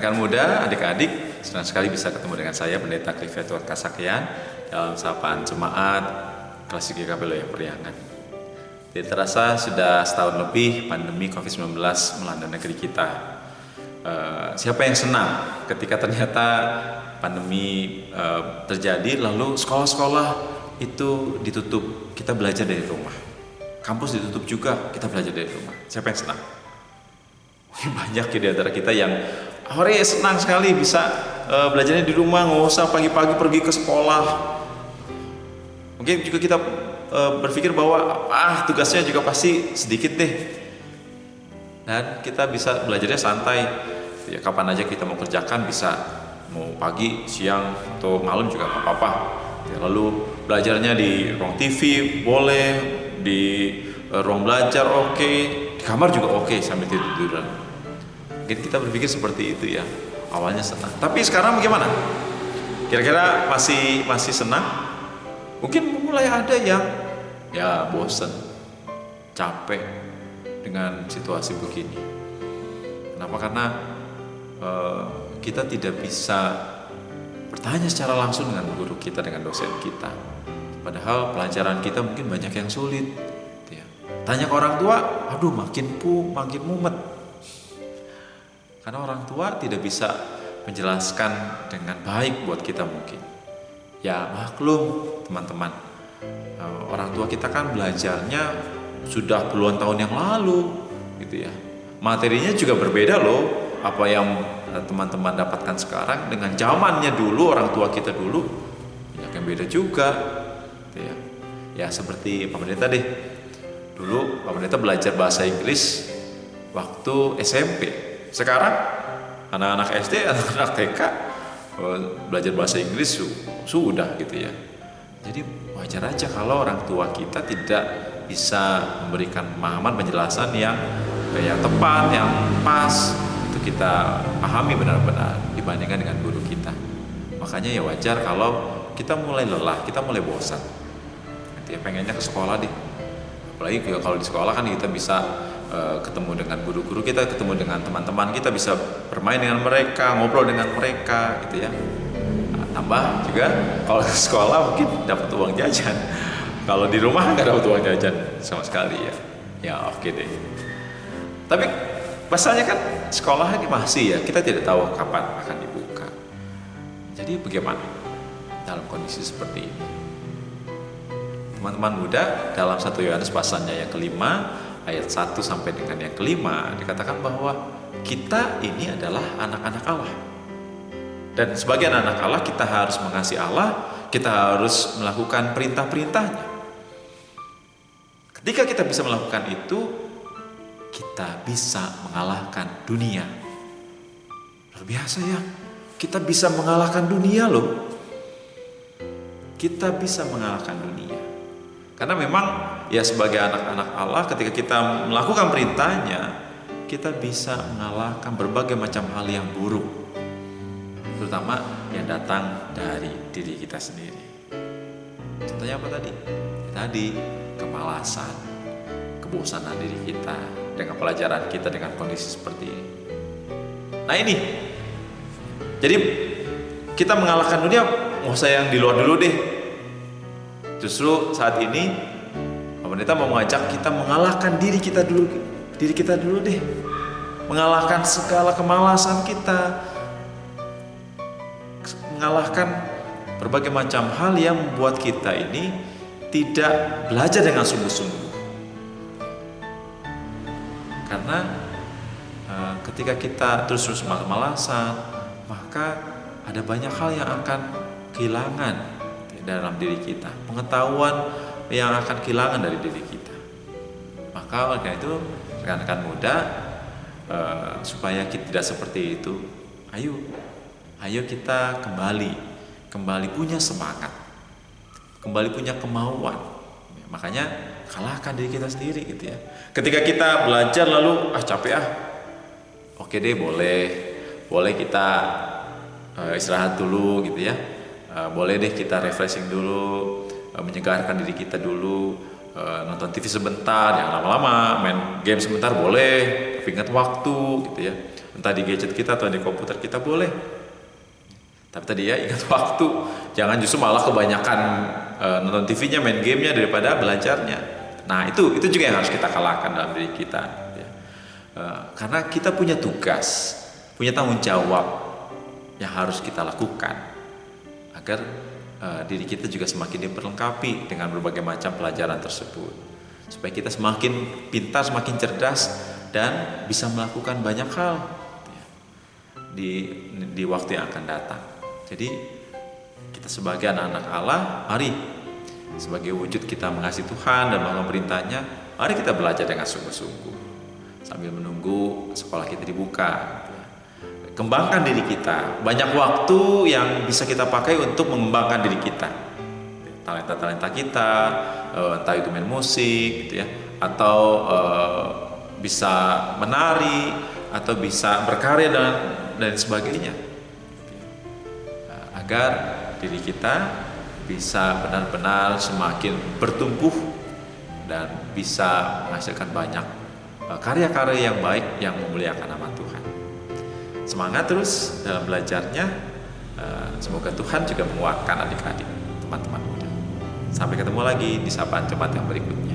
Rekan-rekan muda, adik-adik, senang sekali bisa ketemu dengan saya, Pendeta Clifford Kasakian, dalam sapaan jemaat Klasik GKP Loya Priangan. Tidak terasa sudah setahun lebih pandemi COVID-19 melanda negeri kita. Siapa yang senang ketika ternyata pandemi terjadi, lalu sekolah-sekolah itu ditutup, kita belajar dari rumah. Kampus ditutup juga, kita belajar dari rumah. Siapa yang senang? Banyak di antara kita yang senang sekali bisa belajarnya di rumah, nggak usah pagi-pagi pergi ke sekolah. Mungkin juga kita berpikir bahwa tugasnya juga pasti sedikit deh, dan kita bisa belajarnya santai. Ya, kapan aja kita mau kerjakan bisa, mau pagi, siang, atau malam juga nggak apa-apa. Ya, lalu belajarnya di ruang TV boleh, di ruang belajar oke, di kamar juga oke sambil tidur-tiduran. Mungkin kita berpikir seperti itu ya, awalnya senang. Tapi sekarang bagaimana? Kira-kira masih senang? Mungkin mulai ada yang bosan, capek dengan situasi begini. Kenapa? Karena kita tidak bisa bertanya secara langsung dengan guru kita, dengan dosen kita. Padahal pelajaran kita mungkin banyak yang sulit. Tanya ke orang tua, makin mumet. Karena orang tua tidak bisa menjelaskan dengan baik buat kita mungkin. Ya maklum teman-teman, orang tua kita kan belajarnya sudah puluhan tahun yang lalu gitu ya. Materinya juga berbeda loh. Apa yang teman-teman dapatkan sekarang dengan zamannya dulu, orang tua kita dulu, banyak yang beda juga gitu ya. Ya seperti Pak Pendeta deh. Dulu Pak Pendeta belajar bahasa Inggris waktu SMP. Sekarang anak-anak SD, anak-anak TK belajar bahasa Inggris sudah gitu ya. Jadi wajar aja kalau orang tua kita tidak bisa memberikan pemahaman, penjelasan yang tepat, yang pas, itu kita pahami benar-benar dibandingkan dengan guru kita. Makanya ya wajar kalau kita mulai lelah, kita mulai bosan. Gitu ya, pengennya ke sekolah deh. Apalagi kalau di sekolah kan kita bisa ketemu dengan guru-guru kita, ketemu dengan teman-teman kita, bisa bermain dengan mereka, ngobrol dengan mereka gitu ya. Tambah juga kalau ke sekolah mungkin dapat uang jajan. Kalau di rumah nggak dapat uang jajan sama sekali ya. Ya oke deh. Tapi pasalnya kan sekolah ini masih ya, kita tidak tahu kapan akan dibuka. Jadi bagaimana dalam kondisi seperti ini? Teman-teman muda, dalam 1 Yohanes pasalnya yang kelima ayat 1 sampai dengan yang kelima dikatakan bahwa kita ini adalah anak-anak Allah. Dan sebagai anak Allah kita harus mengasihi Allah, kita harus melakukan perintah-perintahnya. Ketika kita bisa melakukan itu, kita bisa mengalahkan dunia. Luar biasa ya, kita bisa mengalahkan dunia loh. Kita bisa mengalahkan dunia. Karena memang ya sebagai anak-anak Allah, ketika kita melakukan perintahnya, kita bisa mengalahkan berbagai macam hal yang buruk, terutama yang datang dari diri kita sendiri. Contohnya apa tadi? Tadi kemalasan, kebosanan diri kita dengan pelajaran kita dengan kondisi seperti ini. Nah ini, jadi kita mengalahkan dunia, nggak usah yang di luar dulu deh. Justru saat ini Pendeta mau mengajak kita mengalahkan diri kita dulu deh. Mengalahkan segala kemalasan kita, mengalahkan berbagai macam hal yang membuat kita ini tidak belajar dengan sungguh-sungguh. Karena ketika kita terus-terus malas-malasan, maka ada banyak hal yang akan kehilangan dalam diri kita, pengetahuan yang akan kehilangan dari diri kita. Maka oleh itu rekan-rekan muda, supaya kita tidak seperti itu, ayo kita kembali punya semangat, kembali punya kemauan. Makanya kalahkan diri kita sendiri gitu ya. Ketika kita belajar lalu capek oke deh, boleh kita istirahat dulu gitu ya. Boleh deh kita refreshing dulu, menyegarkan diri kita dulu, nonton TV sebentar, yang lama-lama main game sebentar boleh, tapi ingat waktu gitu ya. entah di gadget kita atau di komputer kita boleh. Tapi tadi ya ingat waktu, jangan justru malah kebanyakan nonton TV-nya, main gamenya daripada belajarnya. Nah itu juga yang harus kita kalahkan dalam diri kita. Ya. Karena kita punya tugas, punya tanggung jawab yang harus kita lakukan agar diri kita juga semakin diperlengkapi dengan berbagai macam pelajaran tersebut, supaya kita semakin pintar, semakin cerdas, dan bisa melakukan banyak hal ya, di waktu yang akan datang. Jadi kita sebagai anak-anak Allah, mari sebagai wujud kita mengasihi Tuhan dan mengemban perintahnya, mari kita belajar dengan sungguh-sungguh sambil menunggu sekolah kita dibuka. Kembangkan diri kita, banyak waktu yang bisa kita pakai untuk mengembangkan diri kita, talenta-talenta kita, entah itu main musik gitu ya, atau bisa menari, atau bisa berkarya dan sebagainya, agar diri kita bisa benar-benar semakin bertumbuh dan bisa menghasilkan banyak karya-karya yang baik yang memuliakan nama Tuhan. Semangat terus dalam belajarnya. Semoga Tuhan juga menguatkan adik-adik, teman-teman muda. Sampai ketemu lagi di sapaan Jumat yang berikutnya.